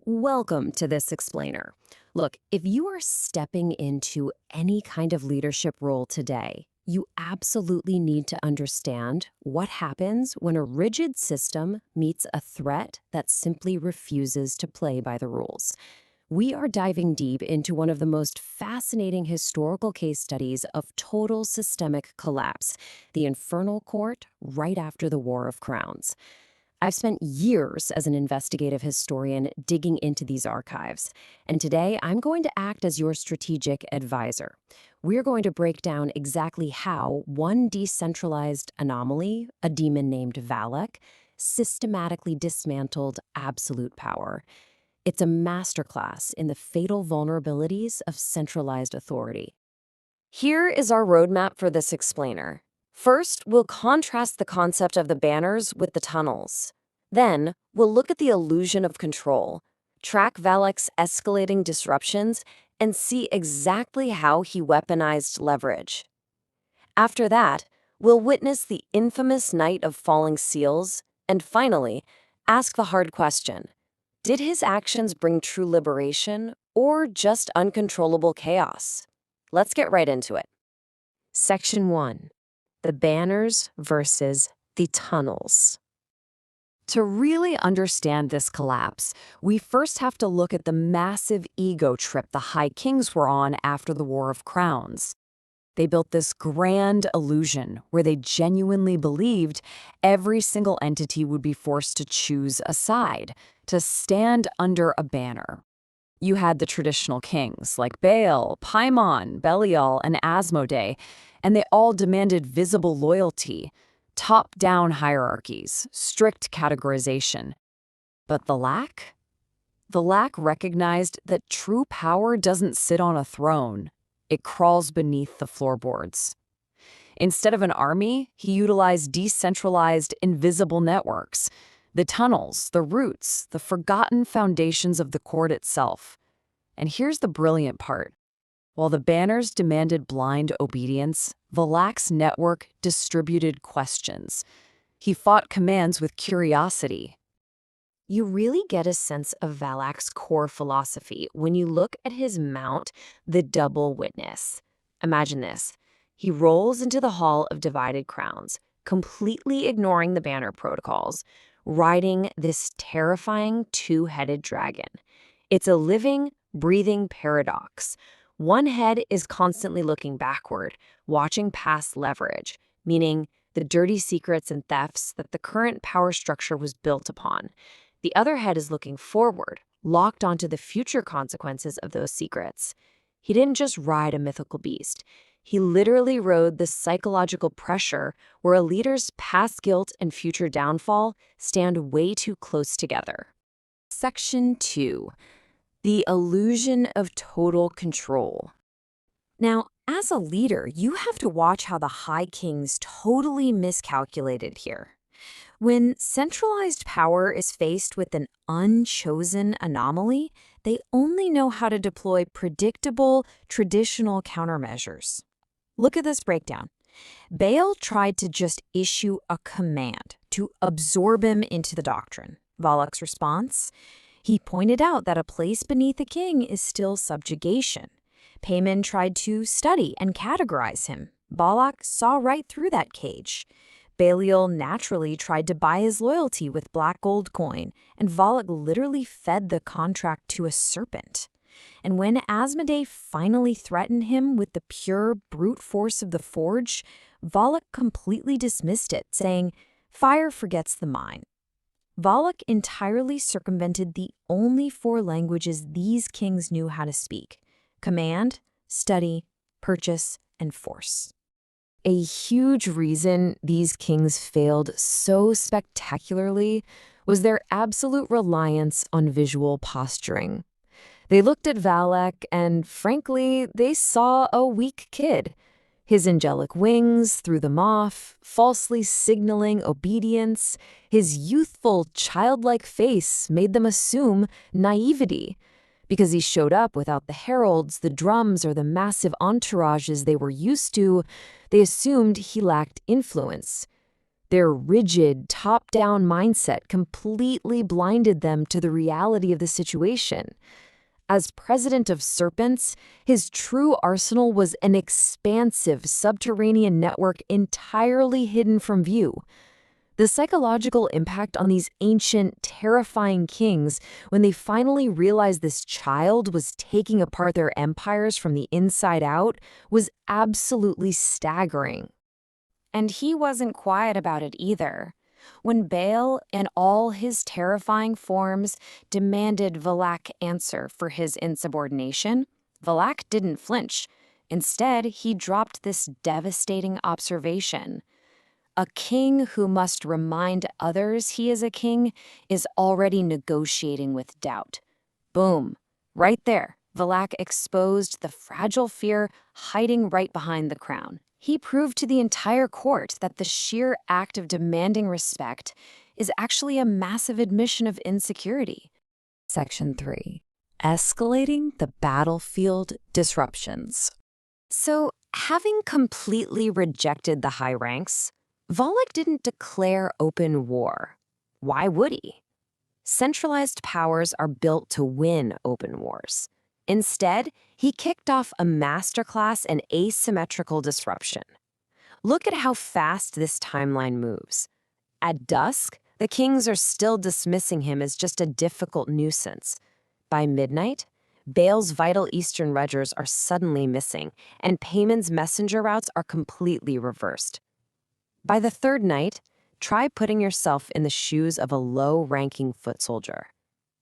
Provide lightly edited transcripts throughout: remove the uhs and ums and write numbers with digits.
Welcome to this explainer. Look, if you are stepping into any kind of leadership role today, you absolutely need to understand what happens when a rigid system meets a threat that simply refuses to play by the rules. We are diving deep into one of the most fascinating historical case studies of total systemic collapse, the Infernal Court right after the War of Crowns. I've spent years as an investigative historian digging into these archives, and today I'm going to act as your strategic advisor. We're going to break down exactly how one decentralized anomaly, a demon named Valac, systematically dismantled absolute power. It's a masterclass in the fatal vulnerabilities of centralized authority. Here is our roadmap for this explainer. First, we'll contrast the concept of the banners with the tunnels. Then, we'll look at the illusion of control, track Valac's escalating disruptions, and see exactly how he weaponized leverage. After that, we'll witness the infamous Night of Falling Seals, and finally, ask the hard question: did his actions bring true liberation or just uncontrollable chaos? Let's get right into it. Section 1. The banners versus the tunnels. To really understand this collapse, we first have to look at the massive ego trip the High Kings were on after the War of Crowns. They built this grand illusion where they genuinely believed every single entity would be forced to choose a side, to stand under a banner. You had the traditional kings like Bael, Paimon, Belial, and Asmoday, and they all demanded visible loyalty, top-down hierarchies, strict categorization. But Valac? Valac recognized that true power doesn't sit on a throne. It crawls beneath the floorboards. Instead of an army, he utilized decentralized, invisible networks. The tunnels, the roots, the forgotten foundations of the court itself. And here's the brilliant part. While the banners demanded blind obedience, Volac's network distributed questions. He fought commands with curiosity. You really get a sense of Valac's core philosophy when you look at his mount, the double witness. Imagine this. He rolls into the Hall of Divided Crowns, completely ignoring the banner protocols, riding this terrifying two-headed dragon. It's a living, breathing paradox. One head is constantly looking backward, watching past leverage, meaning the dirty secrets and thefts that the current power structure was built upon. The other head is looking forward, locked onto the future consequences of those secrets. He didn't just ride a mythical beast. He literally rode the psychological pressure where a leader's past guilt and future downfall stand way too close together. Section 2. The illusion of total control. Now, as a leader, you have to watch how the High Kings totally miscalculated here. When centralized power is faced with an unchosen anomaly, they only know how to deploy predictable, traditional countermeasures. Look at this breakdown. Bael tried to just issue a command to absorb him into the doctrine. Volac's response? He pointed out that a place beneath a king is still subjugation. Paimon tried to study and categorize him. Volac saw right through that cage. Belial naturally tried to buy his loyalty with black gold coin, and Volac literally fed the contract to a serpent. And when Asmoday finally threatened him with the pure brute force of the forge, Volac completely dismissed it, saying, "Fire forgets the mine." Volac entirely circumvented the only four languages these kings knew how to speak: command, study, purchase, and force. A huge reason these kings failed so spectacularly was their absolute reliance on visual posturing. They looked at Valac and, frankly, they saw a weak kid. His angelic wings threw them off, falsely signaling obedience. His youthful, childlike face made them assume naivety. Because he showed up without the heralds, the drums, or the massive entourages they were used to, they assumed he lacked influence. Their rigid, top-down mindset completely blinded them to the reality of the situation. As president of Serpents, his true arsenal was an expansive subterranean network entirely hidden from view. The psychological impact on these ancient, terrifying kings when they finally realized this child was taking apart their empires from the inside out was absolutely staggering. And he wasn't quiet about it either. When Bael, in all his terrifying forms, demanded Valac answer for his insubordination, Valac didn't flinch. Instead, he dropped this devastating observation. A king who must remind others he is a king is already negotiating with doubt. Boom. Right there, Valac exposed the fragile fear hiding right behind the crown. He proved to the entire court that the sheer act of demanding respect is actually a massive admission of insecurity. Section 3. Escalating the battlefield disruptions. So, having completely rejected the high ranks, Volac didn't declare open war. Why would he? Centralized powers are built to win open wars. Instead, he kicked off a masterclass in asymmetrical disruption. Look at how fast this timeline moves. At dusk, the kings are still dismissing him as just a difficult nuisance. By midnight, Bael's vital eastern regers are suddenly missing, and Paimon's messenger routes are completely reversed. By the third night, try putting yourself in the shoes of a low-ranking foot soldier.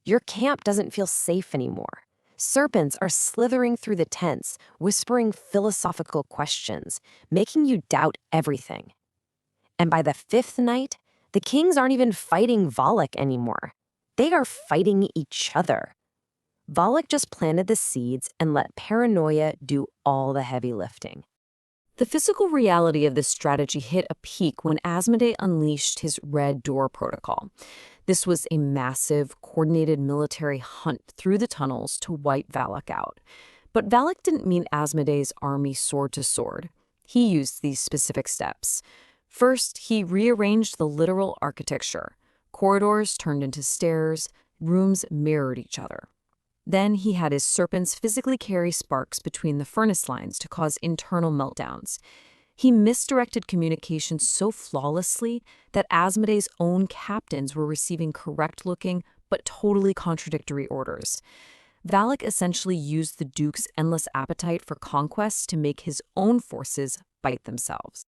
Your camp doesn't feel safe anymore. Serpents are slithering through the tents, whispering philosophical questions, making you doubt everything. And by the fifth night, the kings aren't even fighting Volac anymore. They are fighting each other. Volac just planted the seeds and let paranoia do all the heavy lifting. The physical reality of this strategy hit a peak when Asmoday unleashed his Red Door protocol. This was a massive, coordinated military hunt through the tunnels to wipe Valac out. But Valac didn't meet Asmoday's army sword to sword. He used these specific steps. First, he rearranged the literal architecture. Corridors turned into stairs, rooms mirrored each other. Then he had his serpents physically carry sparks between the furnace lines to cause internal meltdowns. He misdirected communication so flawlessly that Asmoday's own captains were receiving correct-looking but totally contradictory orders. Valac essentially used the Duke's endless appetite for conquest to make his own forces bite themselves.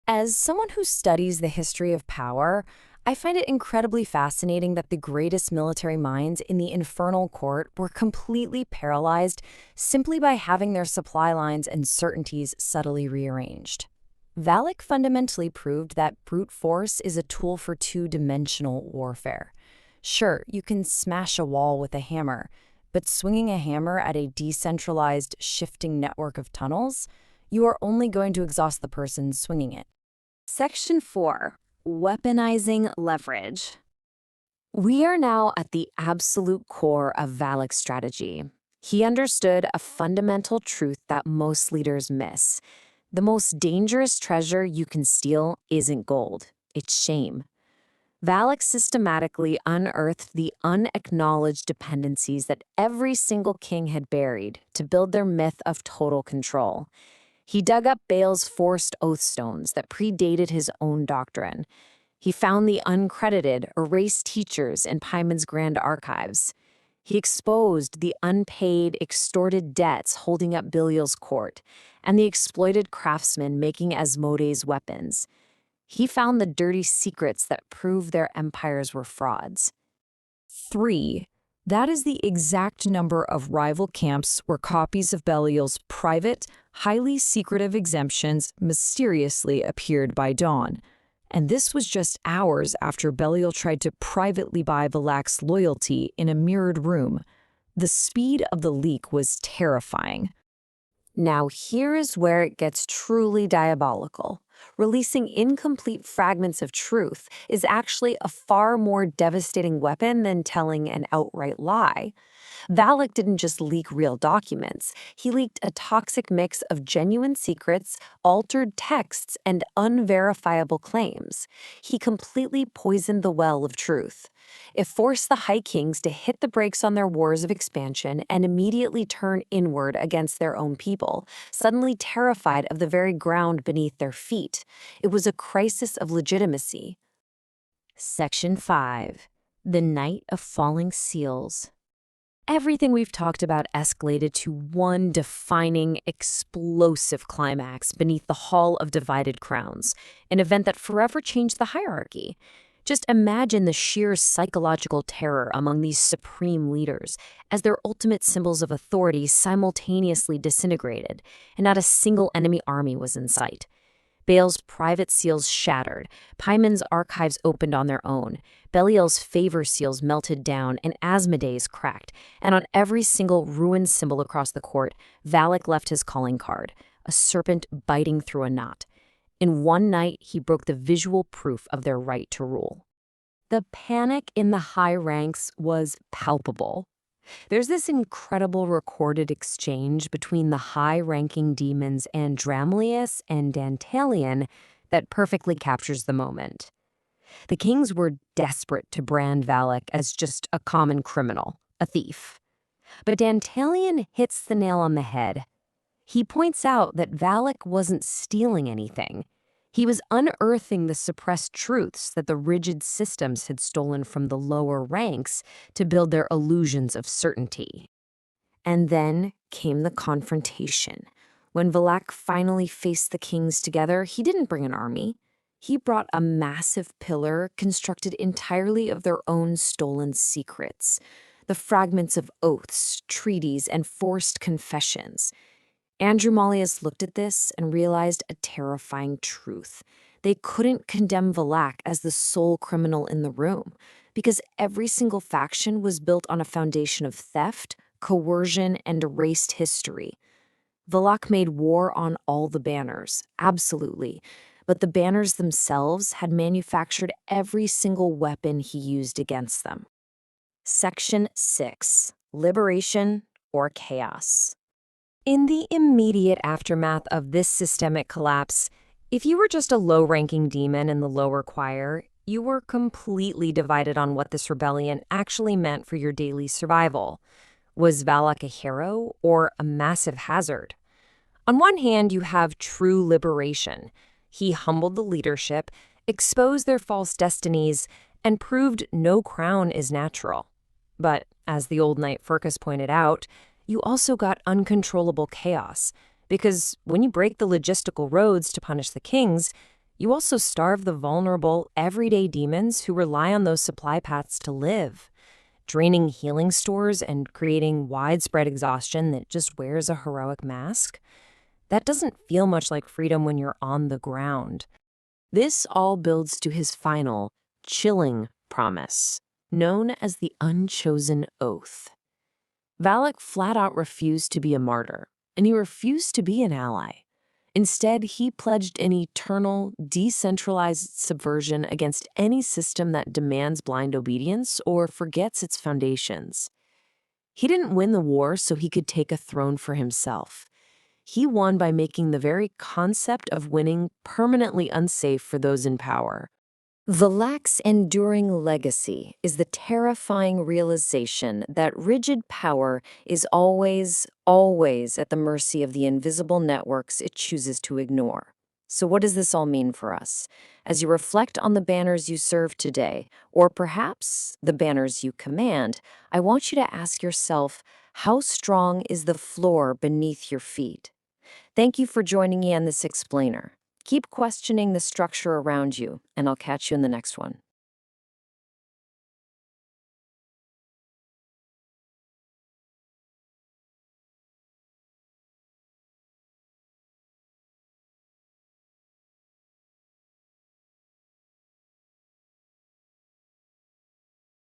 As someone who studies the history of power, I find it incredibly fascinating that the greatest military minds in the Infernal Court were completely paralyzed simply by having their supply lines and certainties subtly rearranged. Valac fundamentally proved that brute force is a tool for two-dimensional warfare. Sure, you can smash a wall with a hammer, but swinging a hammer at a decentralized, shifting network of tunnels, you are only going to exhaust the person swinging it. Section 4. Weaponizing leverage. We are now at the absolute core of Valac's strategy. He understood a fundamental truth that most leaders miss. The most dangerous treasure you can steal isn't gold, it's shame. Valac systematically unearthed the unacknowledged dependencies that every single king had buried to build their myth of total control. He dug up Bael's forced oath stones that predated his own doctrine. He found the uncredited, erased teachers in Paimon's grand archives. He exposed the unpaid, extorted debts holding up Belial's court and the exploited craftsmen making Asmoday's weapons. He found the dirty secrets that proved their empires were frauds. 3. That is the exact number of rival camps where copies of Belial's private, highly secretive exemptions mysteriously appeared by dawn. And this was just hours after Belial tried to privately buy Valac's loyalty in a mirrored room. The speed of the leak was terrifying. Now, here is where it gets truly diabolical. Releasing incomplete fragments of truth is actually a far more devastating weapon than telling an outright lie. Valac didn't just leak real documents, he leaked a toxic mix of genuine secrets, altered texts, and unverifiable claims. He completely poisoned the well of truth. It forced the High Kings to hit the brakes on their wars of expansion and immediately turn inward against their own people, suddenly terrified of the very ground beneath their feet. It was a crisis of legitimacy. Section 5. The Night of Falling Seals. Everything we've talked about escalated to one defining, explosive climax beneath the Hall of Divided Crowns, an event that forever changed the hierarchy. Just imagine the sheer psychological terror among these supreme leaders as their ultimate symbols of authority simultaneously disintegrated, and not a single enemy army was in sight. Bael's private seals shattered, Paimon's archives opened on their own, Belial's favor seals melted down, and Asmoday's cracked, and on every single ruined symbol across the court, Valac left his calling card, a serpent biting through a knot. In one night, he broke the visual proof of their right to rule. The panic in the high ranks was palpable. There's this incredible recorded exchange between the high-ranking demons Andramelius and Dantalion that perfectly captures the moment. The kings were desperate to brand Valac as just a common criminal, a thief. But Dantalion hits the nail on the head. He points out that Valac wasn't stealing anything. He was unearthing the suppressed truths that the rigid systems had stolen from the lower ranks to build their illusions of certainty. And then came the confrontation. When Volac finally faced the kings together, he didn't bring an army. He brought a massive pillar constructed entirely of their own stolen secrets, the fragments of oaths, treaties, and forced confessions. Andromalius looked at this and realized a terrifying truth. They couldn't condemn Valac as the sole criminal in the room, because every single faction was built on a foundation of theft, coercion, and erased history. Valac made war on all the banners, absolutely, but the banners themselves had manufactured every single weapon he used against them. Section 6. Liberation or Chaos. In the immediate aftermath of this systemic collapse, if you were just a low-ranking demon in the lower choir, you were completely divided on what this rebellion actually meant for your daily survival. Was Valac a hero or a massive hazard? On one hand, you have true liberation. He humbled the leadership, exposed their false destinies, and proved no crown is natural. But, as the old knight Furcus pointed out, you also got uncontrollable chaos, because when you break the logistical roads to punish the kings, you also starve the vulnerable, everyday demons who rely on those supply paths to live, draining healing stores and creating widespread exhaustion that just wears a heroic mask. That doesn't feel much like freedom when you're on the ground. This all builds to his final, chilling promise, known as the Unchosen Oath. Valac flat out refused to be a martyr, and he refused to be an ally. Instead, he pledged an eternal, decentralized subversion against any system that demands blind obedience or forgets its foundations. He didn't win the war so he could take a throne for himself. He won by making the very concept of winning permanently unsafe for those in power. Volac's enduring legacy is the terrifying realization that rigid power is always, always at the mercy of the invisible networks it chooses to ignore. So what does this all mean for us? As you reflect on the banners you serve today, or perhaps the banners you command, I want you to ask yourself, how strong is the floor beneath your feet? Thank you for joining me on this explainer. Keep questioning the structure around you, and I'll catch you in the next one.